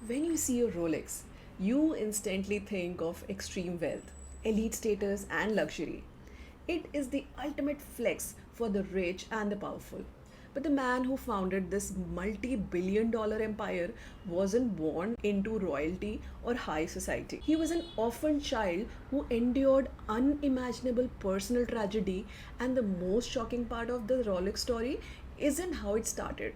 When you see a Rolex, you instantly think of extreme wealth, elite status, and luxury. It is the ultimate flex for the rich and the powerful. But the man who founded this multi billion-dollar empire wasn't born into royalty or high society. He was an orphan child who endured unimaginable personal tragedy, and the most shocking part of the Rolex story isn't how it started.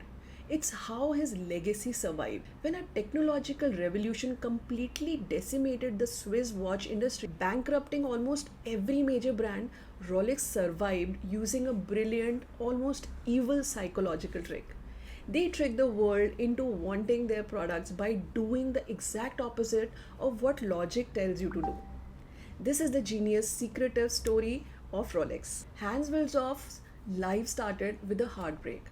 It's how his legacy survived. When a technological revolution completely decimated the Swiss watch industry, bankrupting almost every major brand, Rolex survived using a brilliant, almost evil psychological trick. They trick the world into wanting their products by doing the exact opposite of what logic tells you to do. This is the genius secretive story of Rolex. Hans Wilsdorf's life started with a heartbreak.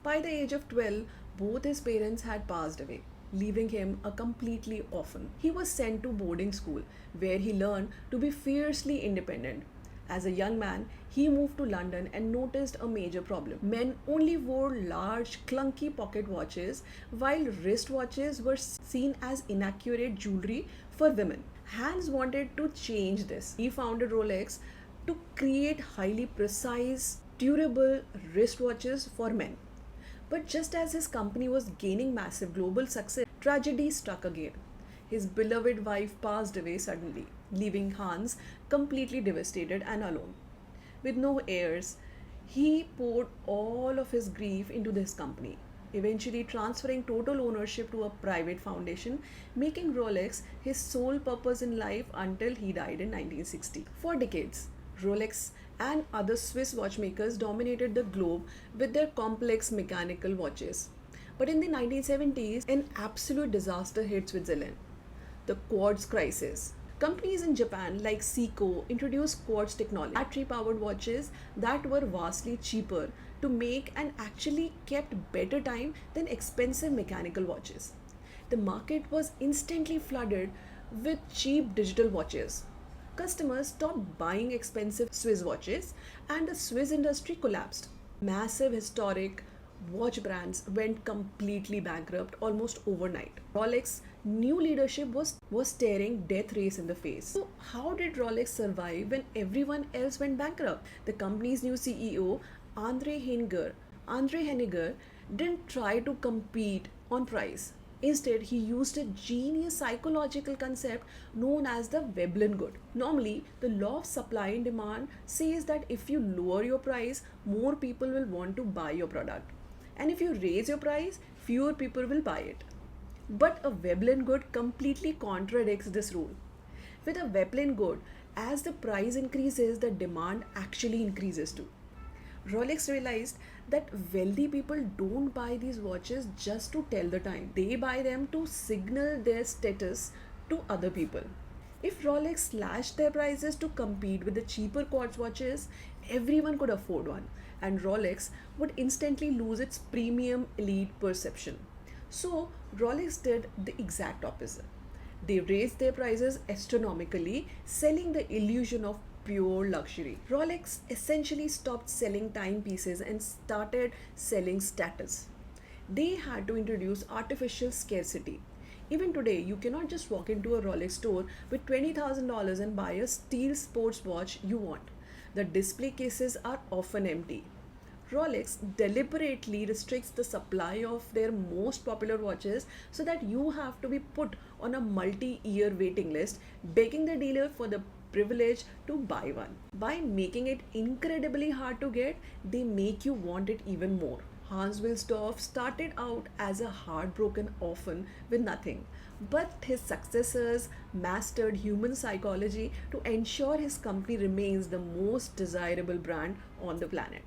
By the age of 12, both his parents had passed away, leaving him a completely orphan. He was sent to boarding school, where he learned to be fiercely independent. As a young man, he moved to London and noticed a major problem. Men only wore large, clunky pocket watches, while wristwatches were seen as inaccurate jewelry for women. Hans wanted to change this. He founded Rolex to create highly precise, durable wristwatches for men. But just as his company was gaining massive global success, tragedy struck again. His beloved wife passed away suddenly, leaving Hans completely devastated and alone. With no heirs, he poured all of his grief into this company, eventually transferring total ownership to a private foundation, making Rolex his sole purpose in life until he died in 1960. For decades, Rolex and other Swiss watchmakers dominated the globe with their complex mechanical watches. But in the 1970s, an absolute disaster hit Switzerland, the quartz crisis. Companies in Japan like Seiko introduced quartz technology, battery powered watches that were vastly cheaper to make and actually kept better time than expensive mechanical watches. The market was instantly flooded with cheap digital watches. Customers stopped buying expensive Swiss watches and the Swiss industry collapsed. Massive historic watch brands went completely bankrupt almost overnight. Rolex new leadership was staring death race in the face. So how did Rolex survive when everyone else went bankrupt? The company's new CEO, Andre Henniger didn't try to compete on price. Instead, he used a genius psychological concept known as the Veblen good. Normally, the law of supply and demand says that if you lower your price, more people will want to buy your product. And if you raise your price, fewer people will buy it. But a Veblen good completely contradicts this rule. With a Veblen good, as the price increases, the demand actually increases too. Rolex realized that wealthy people don't buy these watches just to tell the time. They buy them to signal their status to other people. If Rolex slashed their prices to compete with the cheaper quartz watches, everyone could afford one, and Rolex would instantly lose its premium elite perception. So, Rolex did the exact opposite. They raised their prices astronomically, selling the illusion of pure luxury. Rolex essentially stopped selling timepieces and started selling status. They had to introduce artificial scarcity. Even today, you cannot just walk into a Rolex store with $20,000 and buy a steel sports watch you want. The display cases are often empty. Rolex deliberately restricts the supply of their most popular watches so that you have to be put on a multi year waiting list, begging the dealer for the privilege to buy one. By making it incredibly hard to get, they make you want it even more. Hans Wilsdorf started out as a heartbroken orphan with nothing, but his successors mastered human psychology to ensure his company remains the most desirable brand on the planet.